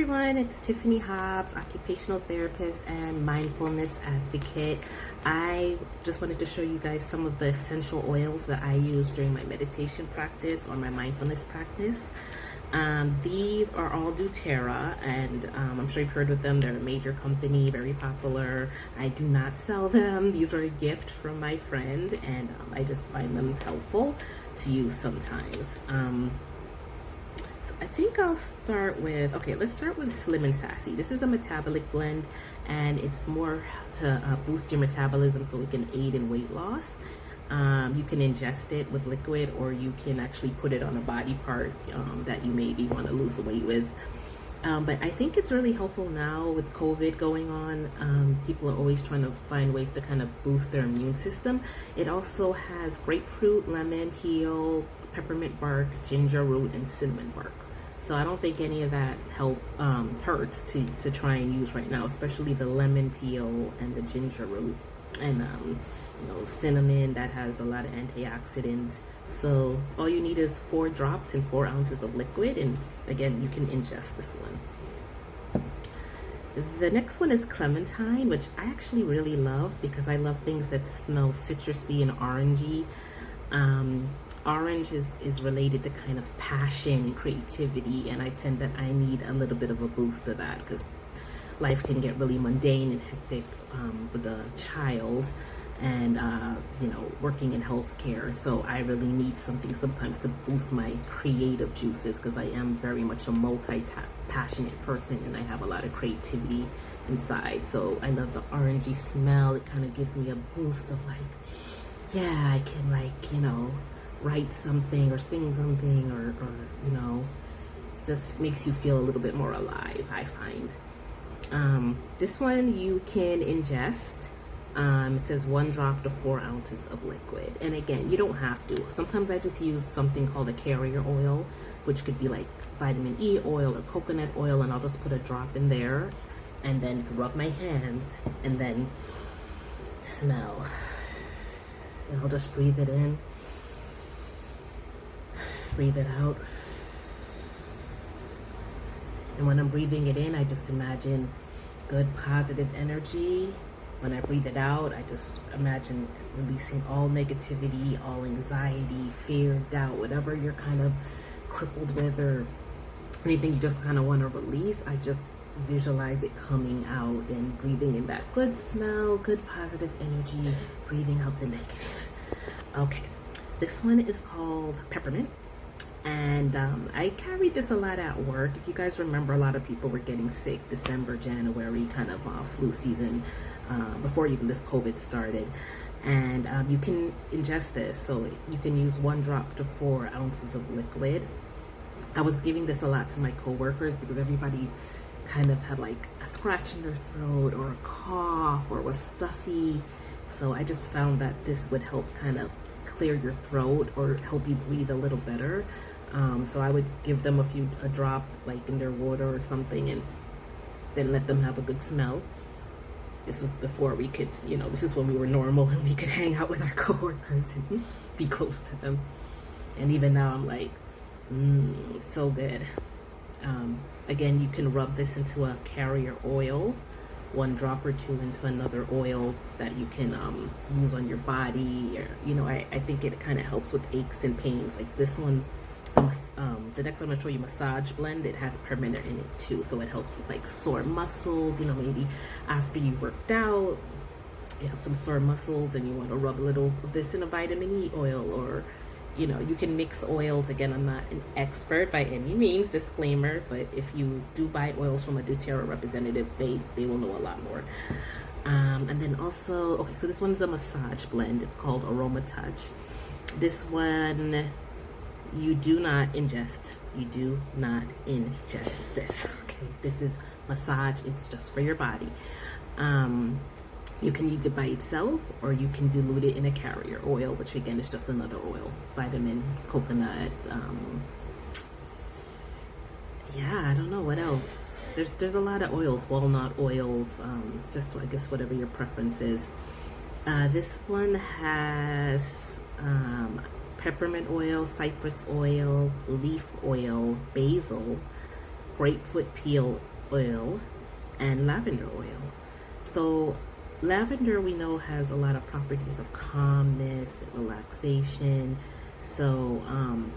everyone, it's Tiffany Hobbs, occupational therapist and mindfulness advocate. I just wanted to show you guys some of the essential oils that I use during my meditation practice or my mindfulness practice. These are all doTERRA, and I'm sure you've heard of them. They're a major company, very popular. I do not sell them. These are a gift from my friend, and I just find them helpful to use sometimes. I think I'll start with, let's start with Slim and Sassy. This is a metabolic blend, and it's more to boost your metabolism so it can aid in weight loss. You can ingest it with liquid, or you can actually put it on a body part that you maybe want to lose weight with. But I think it's really helpful now with COVID going on. People are always trying to find ways to kind of boost their immune system. It also has grapefruit, lemon peel, peppermint bark, ginger root, and cinnamon bark. So I don't think any of that hurts to try and use right now, especially the lemon peel and the ginger root and cinnamon that has a lot of antioxidants. So all you need is 4 drops and 4 ounces of liquid, and again, you can ingest this one. The next one is clementine, which I actually really love because I love things that smell citrusy and orangey. Orange is related to kind of passion and creativity, and I need a little bit of a boost of that because life can get really mundane and hectic with a child and working in healthcare. So I really need something sometimes to boost my creative juices because I am very much a multi-passionate person and I have a lot of creativity inside. So I love the orangey smell. It kind of gives me a boost of I can write something or sing something or just makes you feel a little bit more alive, I find. This one you can ingest. It says 1 drop to 4 ounces of liquid. And again, you don't have to. Sometimes I just use something called a carrier oil, which could be like vitamin E oil or coconut oil, and I'll just put a drop in there and then rub my hands and then smell. And I'll just breathe it in, breathe it out. And when I'm breathing it in, I just imagine good positive energy. When I breathe it out, I just imagine releasing all negativity, all anxiety, fear, doubt, whatever you're kind of crippled with or anything you just kind of want to release. I just visualize it coming out and breathing in that good smell, good positive energy, breathing out the negative. Okay, this one is called Peppermint. And I carried this a lot at work. If you guys remember, a lot of people were getting sick December, January, kind of flu season, before even this COVID started. And you can ingest this. So you can use 1 drop to 4 ounces of liquid. I was giving this a lot to my coworkers because everybody kind of had like a scratch in their throat or a cough or was stuffy. So I just found that this would help kind of clear your throat or help you breathe a little better. So I would give them a drop like in their water or something and then let them have a good smell. This was before we could, this is when we were normal and we could hang out with our coworkers and be close to them. And even now I'm like, it's so good. Again, you can rub this into a carrier oil, 1 drop or 2 into another oil that you can use on your body. Or, I think it kind of helps with aches and pains. Like this one, the next one I'm gonna show you, Massage Blend. It has permanent in it too, so it helps with like sore muscles. Maybe after you worked out, you have some sore muscles and you want to rub a little of this in a vitamin E oil, or you can mix oils. Again, I'm not an expert by any means, disclaimer, but if you do buy oils from a doTERRA representative, they will know a lot more. And then also, so this one's a massage blend. It's called Aroma Touch. This one, you do not ingest. You do not ingest this. Okay, this is massage. It's just for your body. You can use it by itself, or you can dilute it in a carrier oil, which again is just another oil. Vitamin, coconut. I don't know what else. There's a lot of oils, walnut oils. Just I guess whatever your preference is. This one has peppermint oil, cypress oil, leaf oil, basil, grapefruit peel, oil and lavender oil. So lavender we know has a lot of properties of calmness, relaxation. So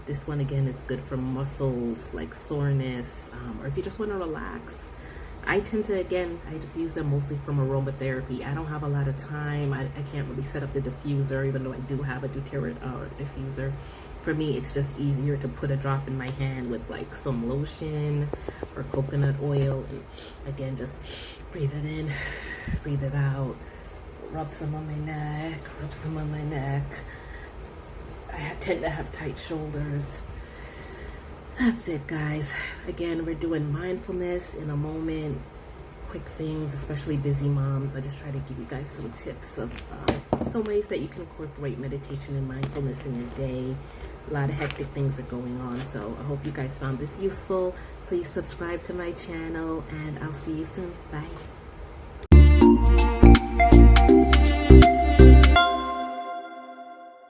this one again is good for muscles like soreness, or if you just want to relax. I tend to, again, I just use them mostly from aromatherapy. I don't have a lot of time. I can't really set up the diffuser, even though I do have a doTERRA diffuser. For me, it's just easier to put a drop in my hand with like some lotion or coconut oil. And again, just breathe it in, breathe it out, rub some on my neck, rub some on my neck. I tend to have tight shoulders. That's it, guys. Again, we're doing mindfulness in a moment, quick things, especially busy moms. I just try to give you guys some tips of some ways that you can incorporate meditation and mindfulness in your day. A lot of hectic things are going on, so I hope you guys found this useful. Please subscribe to my channel, and I'll see you soon. Bye.